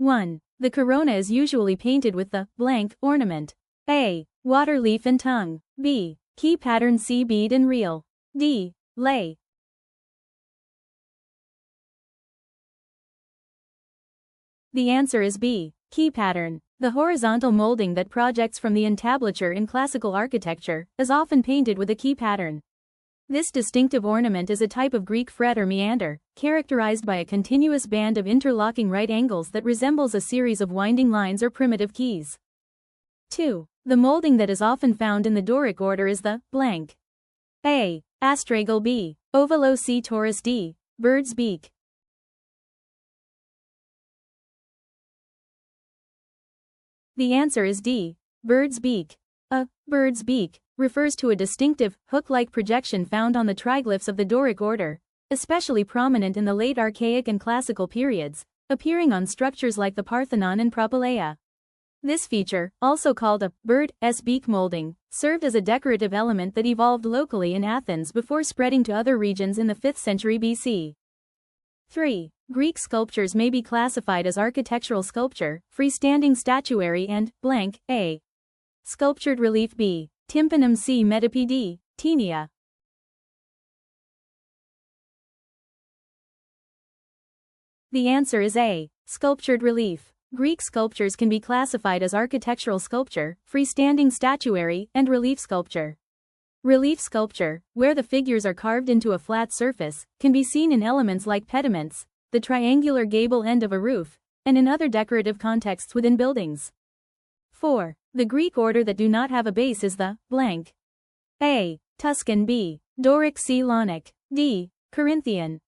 1. The corona is usually painted with the blank ornament. A. Water leaf and tongue. B. Key pattern. C. Bead and reel. D. Lay. The answer is B. Key pattern. The horizontal molding that projects from the entablature in classical architecture is often painted with a key pattern. This distinctive ornament is a type of Greek fret or meander, characterized by a continuous band of interlocking right angles that resembles a series of winding lines or primitive keys. 2. The molding that is often found in the Doric order is the blank. A. Astragal. B. Ovalo. C. Taurus. D. Bird's beak. The answer is D. Bird's beak. A bird's beak refers to a distinctive, hook-like projection found on the triglyphs of the Doric order, especially prominent in the late Archaic and Classical periods, appearing on structures like the Parthenon and Propylaea. This feature, also called a bird's beak molding, served as a decorative element that evolved locally in Athens before spreading to other regions in the 5th century BC. 3. Greek sculptures may be classified as architectural sculpture, freestanding statuary and blank. A. Sculptured relief. B. Tympanum. C. Metope. D. Taenia. The answer is A. Sculptured relief. Greek sculptures can be classified as architectural sculpture, freestanding statuary, and relief sculpture. Relief sculpture, where the figures are carved into a flat surface, can be seen in elements like pediments, the triangular gable end of a roof, and in other decorative contexts within buildings. 4. The Greek order that do not have a base is the blank. A. Tuscan. B. Doric. C. Launic. D. Corinthian.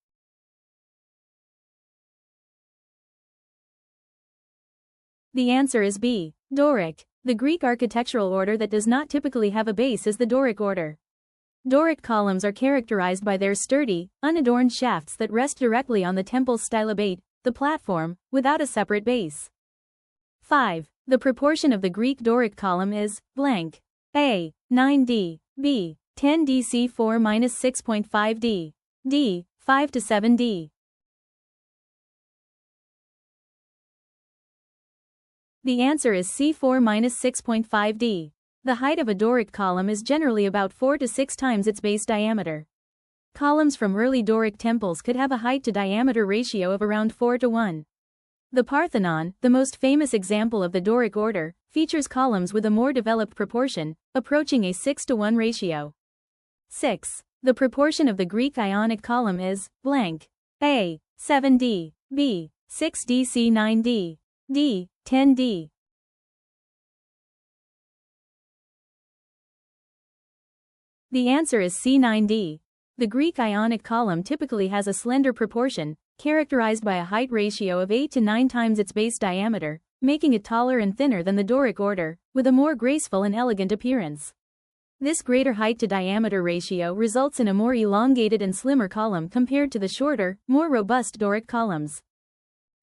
The answer is B. Doric. The Greek architectural order that does not typically have a base is the Doric order. Doric columns are characterized by their sturdy, unadorned shafts that rest directly on the temple's stylobate, the platform, without a separate base. 5. The proportion of the Greek Doric column is blank. A. 9d. B. 10d. C. 4-6.5d. D. 5-7d. The answer is C. 4-6.5d. The height of a Doric column is generally about 4 to 6 times its base diameter. Columns from early Doric temples could have a height-to-diameter ratio of around 4 to 1. The Parthenon, the most famous example of the Doric order, features columns with a more developed proportion, approaching a 6-to-1 ratio. 6. The proportion of the Greek Ionic column is blank. A. 7d. B. 6d. C. 9d. D. 10d. The answer is C. 9d. The Greek Ionic column typically has a slender proportion, characterized by a height ratio of 8 to 9 times its base diameter, making it taller and thinner than the Doric order, with a more graceful and elegant appearance. This greater height-to-diameter ratio results in a more elongated and slimmer column compared to the shorter, more robust Doric columns.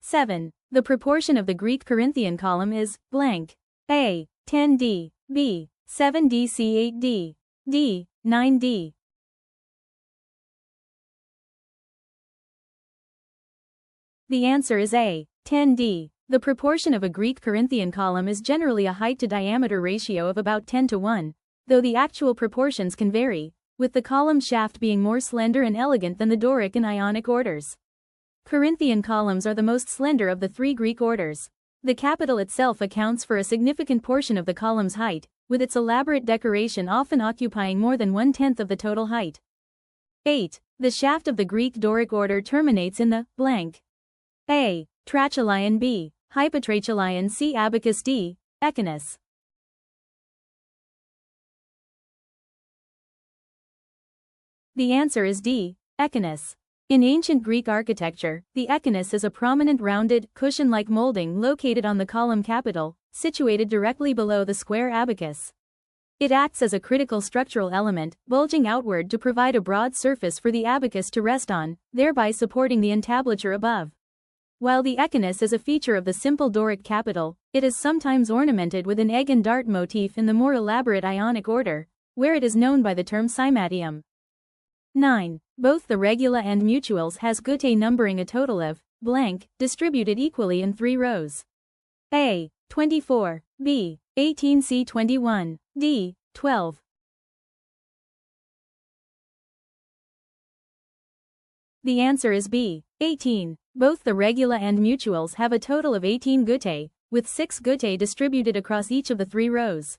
7. The proportion of the Greek Corinthian column is blank. A. 10d. B. 7d. C. 8d. D. 9d. The answer is A. 10d. The proportion of a Greek Corinthian column is generally a height-to-diameter ratio of about 10 to 1, though the actual proportions can vary, with the column shaft being more slender and elegant than the Doric and Ionic orders. Corinthian columns are the most slender of the 3 Greek orders. The capital itself accounts for a significant portion of the column's height, with its elaborate decoration often occupying more than 1/10 of the total height. 8. The shaft of the Greek Doric order terminates in the blank. A. Trachelion. B. Hypotrachelion. C. Abacus. D. Echinus. The answer is D. Echinus. In ancient Greek architecture, the echinus is a prominent rounded, cushion-like molding located on the column capital, situated directly below the square abacus. It acts as a critical structural element, bulging outward to provide a broad surface for the abacus to rest on, thereby supporting the entablature above. While the echinus is a feature of the simple Doric capital, it is sometimes ornamented with an egg and dart motif in the more elaborate Ionic order, where it is known by the term cymatium. 9. Both the regula and mutuals has gute numbering a total of blank, distributed equally in 3 rows. A. 24, B. 18, C. 21, D. 12. The answer is B. 18. Both the regula and mutuals have a total of 18 guttae, with 6 guttae distributed across each of the 3 rows.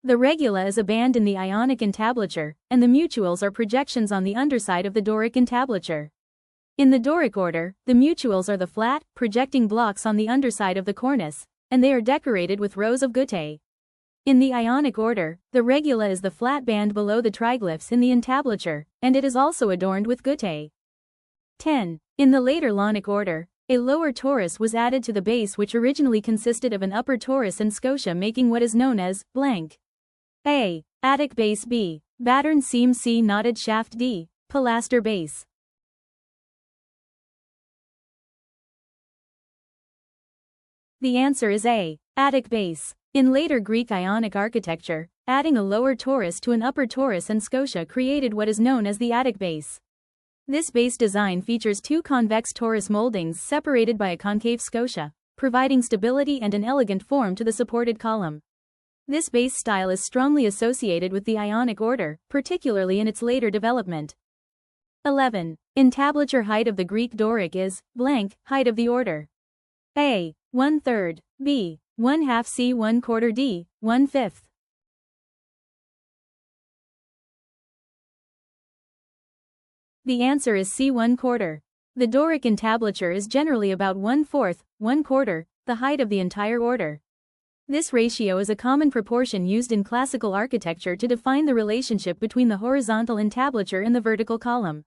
The regula is a band in the Ionic entablature, and the mutuals are projections on the underside of the Doric entablature. In the Doric order, the mutuals are the flat, projecting blocks on the underside of the cornice, and they are decorated with rows of guttae. In the Ionic order, the regula is the flat band below the triglyphs in the entablature, and it is also adorned with guttae. 10. In the later Launic order, a lower torus was added to the base which originally consisted of an upper torus and scotia, making what is known as blank. A. Attic base. B. Battern seam. C. Knotted shaft. D. Pilaster base. The answer is A. Attic base. In later Greek Ionic architecture, adding a lower torus to an upper torus and scotia created what is known as the attic base. This base design features 2 convex torus moldings separated by a concave scotia, providing stability and an elegant form to the supported column. This base style is strongly associated with the Ionic order, particularly in its later development. 11. Entablature height of the Greek Doric is blank, height of the order. A. 1/3, B. 1/2, C. 1/4, D. 1/5. The answer is C. 1/4. The Doric entablature is generally about 1/4, 1/4, the height of the entire order. This ratio is a common proportion used in classical architecture to define the relationship between the horizontal entablature and the vertical column.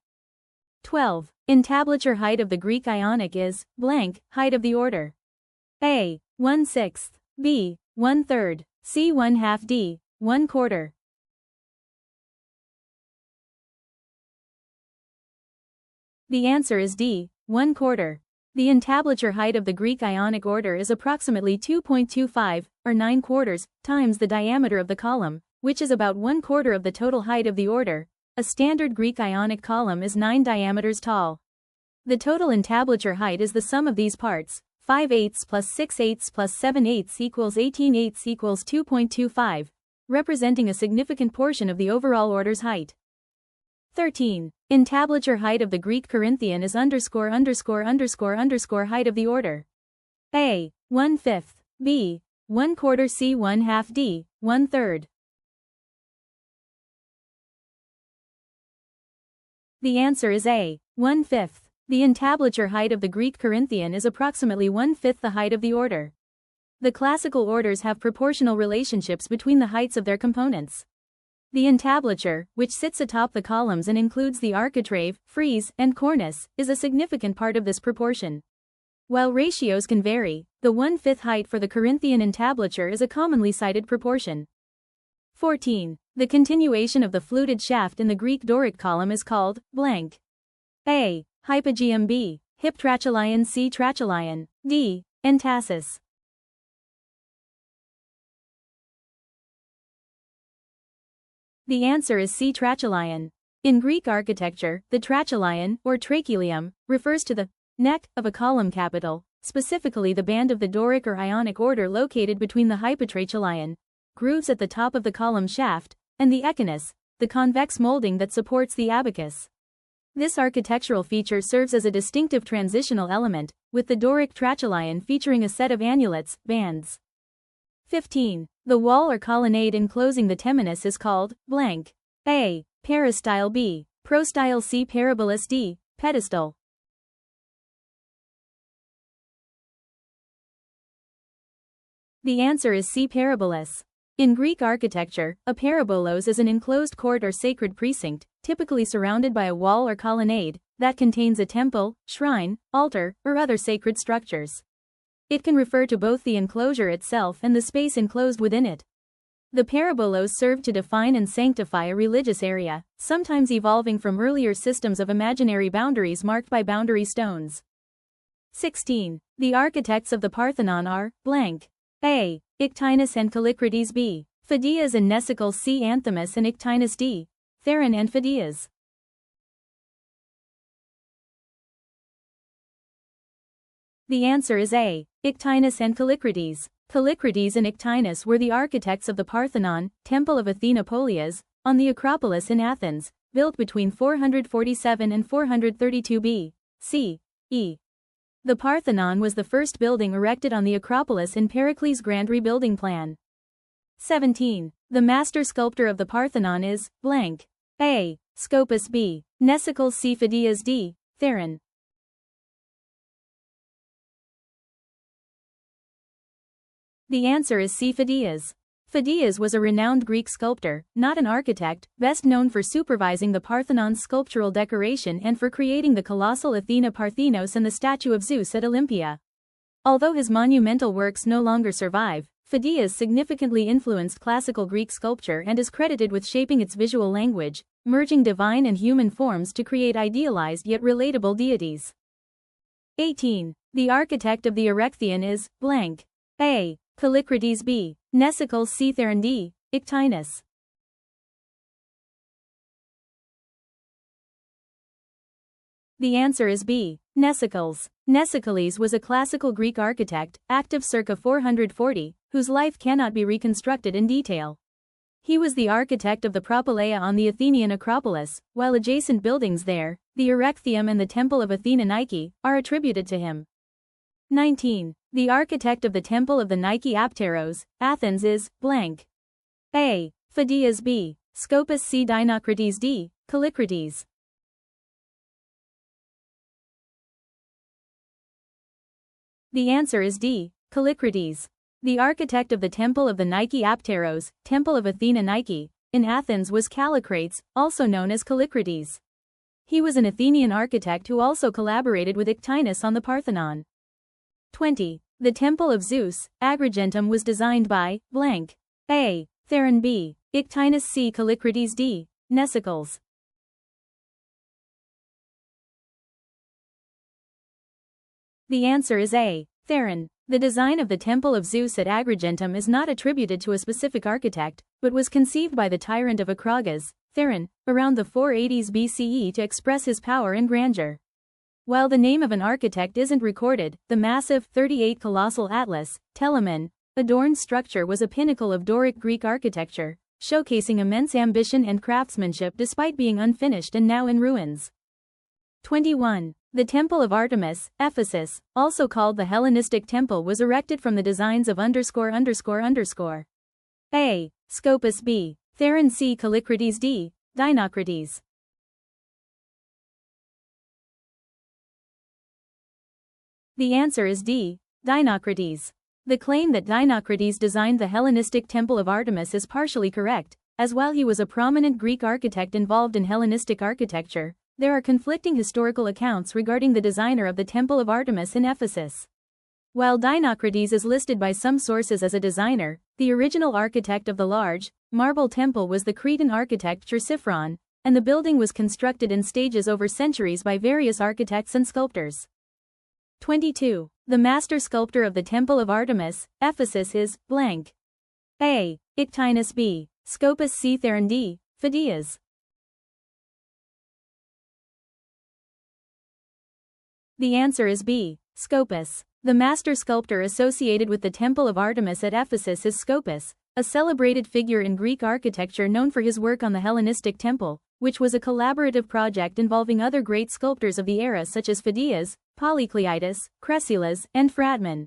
12. Entablature height of the Greek Ionic is blank, height of the order. A. 1/6, B. 1/3, C. 1/2, D. 1/4. The answer is D. 1/4. The entablature height of the Greek Ionic order is approximately 2.25, or 9/4, times the diameter of the column, which is about 1/4 of the total height of the order. A standard Greek Ionic column is 9 diameters tall. The total entablature height is the sum of these parts. 5/8 plus 6/8 plus 7/8 equals 18/8 equals 2.25, representing a significant portion of the overall order's height. 13. Entablature height of the Greek Corinthian is height of the order. A. 1/5, B. 1/4, C. 1/2, D. 1/3. The answer is A. 1/5. The entablature height of the Greek Corinthian is approximately 1/5 the height of the order. The classical orders have proportional relationships between the heights of their components. The entablature, which sits atop the columns and includes the architrave, frieze, and cornice, is a significant part of this proportion. While ratios can vary, the 1/5 height for the Corinthian entablature is a commonly cited proportion. 14. The continuation of the fluted shaft in the Greek Doric column is called blank. A. Hypogeum. B. Hiptrachelion. C. Trachelion. D. Entasis. The answer is C. Trachelion. In Greek architecture, the trachelion, or trachelium, refers to the neck of a column capital, specifically the band of the Doric or Ionic order located between the hypotrachelion, grooves at the top of the column shaft, and the echinus, the convex molding that supports the abacus. This architectural feature serves as a distinctive transitional element, with the Doric trachelion featuring a set of annulets, bands. 15. The wall or colonnade enclosing the temenus is called blank. A. Peristyle. B. Prostyle. C. Parabolus. D. Pedestal. The answer is C. Parabolus. In Greek architecture, a parabolos is an enclosed court or sacred precinct, typically surrounded by a wall or colonnade, that contains a temple, shrine, altar, or other sacred structures. It can refer to both the enclosure itself and the space enclosed within it. The parabolos served to define and sanctify a religious area, sometimes evolving from earlier systems of imaginary boundaries marked by boundary stones. 16. The architects of the Parthenon are blank. A. Ictinus and Callicrates. B. Phidias and Nesicles. C. Anthimus and Ictinus. D. Theron and Phidias. The answer is A. Ictinus and Callicrates. Callicrates and Ictinus were the architects of the Parthenon, Temple of Athena Polias, on the Acropolis in Athens, built between 447 and 432 B.C. E. The Parthenon was the first building erected on the Acropolis in Pericles' grand rebuilding plan. 17. The master sculptor of the Parthenon is blank. A. Scopas. B. Mnesicles. C. Phidias. D. Theron. The answer is C. Phidias. Phidias was a renowned Greek sculptor, not an architect, best known for supervising the Parthenon's sculptural decoration and for creating the colossal Athena Parthenos and the statue of Zeus at Olympia. Although his monumental works no longer survive, Phidias significantly influenced classical Greek sculpture and is credited with shaping its visual language, merging divine and human forms to create idealized yet relatable deities. 18. The architect of the Erechtheion is blank. A. Callicrates. B. Mnesicles. C. Theron. D. Ictinus. The answer is B. Mnesicles. Mnesicles was a classical Greek architect, active circa 440, whose life cannot be reconstructed in detail. He was the architect of the Propylaea on the Athenian Acropolis, while adjacent buildings there, the Erechtheion and the Temple of Athena Nike, are attributed to him. 19. The architect of the Temple of the Nike Apteros, Athens is blank. A. Phidias. B. Scopas. C. Dinocrates. D. Callicrates. The answer is D. Callicrates. The architect of the Temple of the Nike Apteros, Temple of Athena Nike, in Athens was Callicrates, also known as Callicrates. He was an Athenian architect who also collaborated with Ictinus on the Parthenon. 20. The Temple of Zeus, Agrigentum was designed by blank. A. Theron. B. Ictinus. C. Callicrates. D. Mnesicles. The answer is A. Theron. The design of the Temple of Zeus at Agrigentum is not attributed to a specific architect, but was conceived by the tyrant of Acragas, Theron, around the 480s BCE to express his power and grandeur. While the name of an architect isn't recorded, the massive, 38-colossal Atlas, Telamon, adorned structure was a pinnacle of Doric Greek architecture, showcasing immense ambition and craftsmanship despite being unfinished and now in ruins. 21. The Temple of Artemis, Ephesus, also called the Hellenistic Temple, was erected from the designs of _____. A. Scopas. B. Theron. C. Callicrates. D. Dinocrates. The answer is D. Dinocrates. The claim that Dinocrates designed the Hellenistic Temple of Artemis is partially correct, as while he was a prominent Greek architect involved in Hellenistic architecture, there are conflicting historical accounts regarding the designer of the Temple of Artemis in Ephesus. While Dinocrates is listed by some sources as a designer, the original architect of the large, marble temple was the Cretan architect Chersiphron, and the building was constructed in stages over centuries by various architects and sculptors. 22. The master sculptor of the Temple of Artemis, Ephesus is blank. A. Ictinus. B. Scopas. C. Theron. D. Phidias. The answer is B. Scopas. The master sculptor associated with the Temple of Artemis at Ephesus is Scopas, a celebrated figure in Greek architecture known for his work on the Hellenistic Temple, which was a collaborative project involving other great sculptors of the era such as Phidias, Polycleitus, Chryseilas, and Phradmon.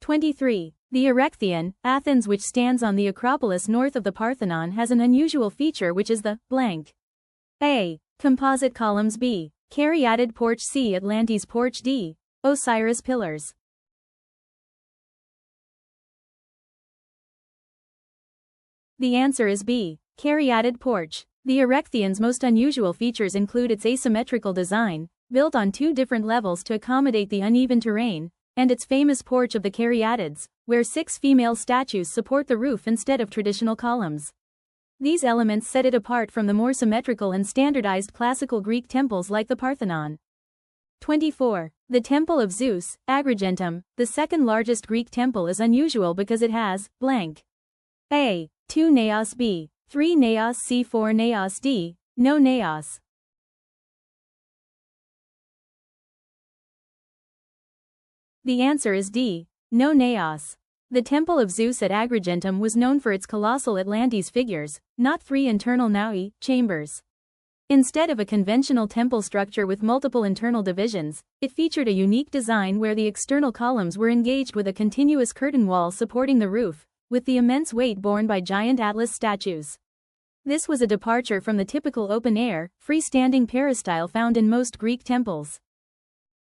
23. The Erechtheion, Athens, which stands on the Acropolis north of the Parthenon, has an unusual feature which is the blank. A. Composite columns. B. Caryatid porch. C. Atlantes porch. D. Osiris pillars. The answer is B. Caryatid porch. The Erechtheion's most unusual features include its asymmetrical design, built on two different levels to accommodate the uneven terrain, and its famous porch of the Caryatids, where 6 female statues support the roof instead of traditional columns. These elements set it apart from the more symmetrical and standardized classical Greek temples like the Parthenon. 24. The Temple of Zeus, Agrigentum, the second largest Greek temple, is unusual because it has blank. A. 2 naos. B. 3 naos. C. 4 naos. D. No naos. The answer is D. No naos. The Temple of Zeus at Agrigentum was known for its colossal Atlantes figures, not 3 internal naoi chambers. Instead of a conventional temple structure with multiple internal divisions, it featured a unique design where the external columns were engaged with a continuous curtain wall supporting the roof, with the immense weight borne by giant Atlas statues. This was a departure from the typical open-air, freestanding peristyle found in most Greek temples.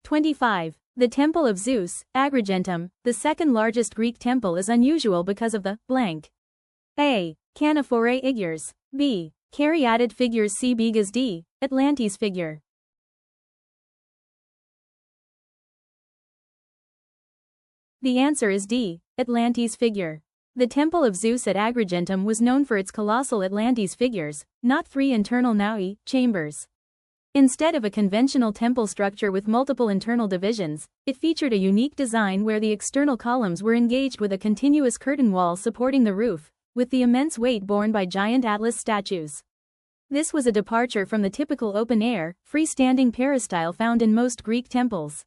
25. The Temple of Zeus, Agrigentum, the second largest Greek temple, is unusual because of the blank. A. Canaphore figures. B. Caryatid figures. C. Bigas. D. Atlantes figure. The answer is D. Atlantes figure. The Temple of Zeus at Agrigentum was known for its colossal Atlantes figures, not 3 internal naoi chambers. Instead of a conventional temple structure with multiple internal divisions, it featured a unique design where the external columns were engaged with a continuous curtain wall supporting the roof, with the immense weight borne by giant Atlas statues. This was a departure from the typical open-air, freestanding peristyle found in most Greek temples.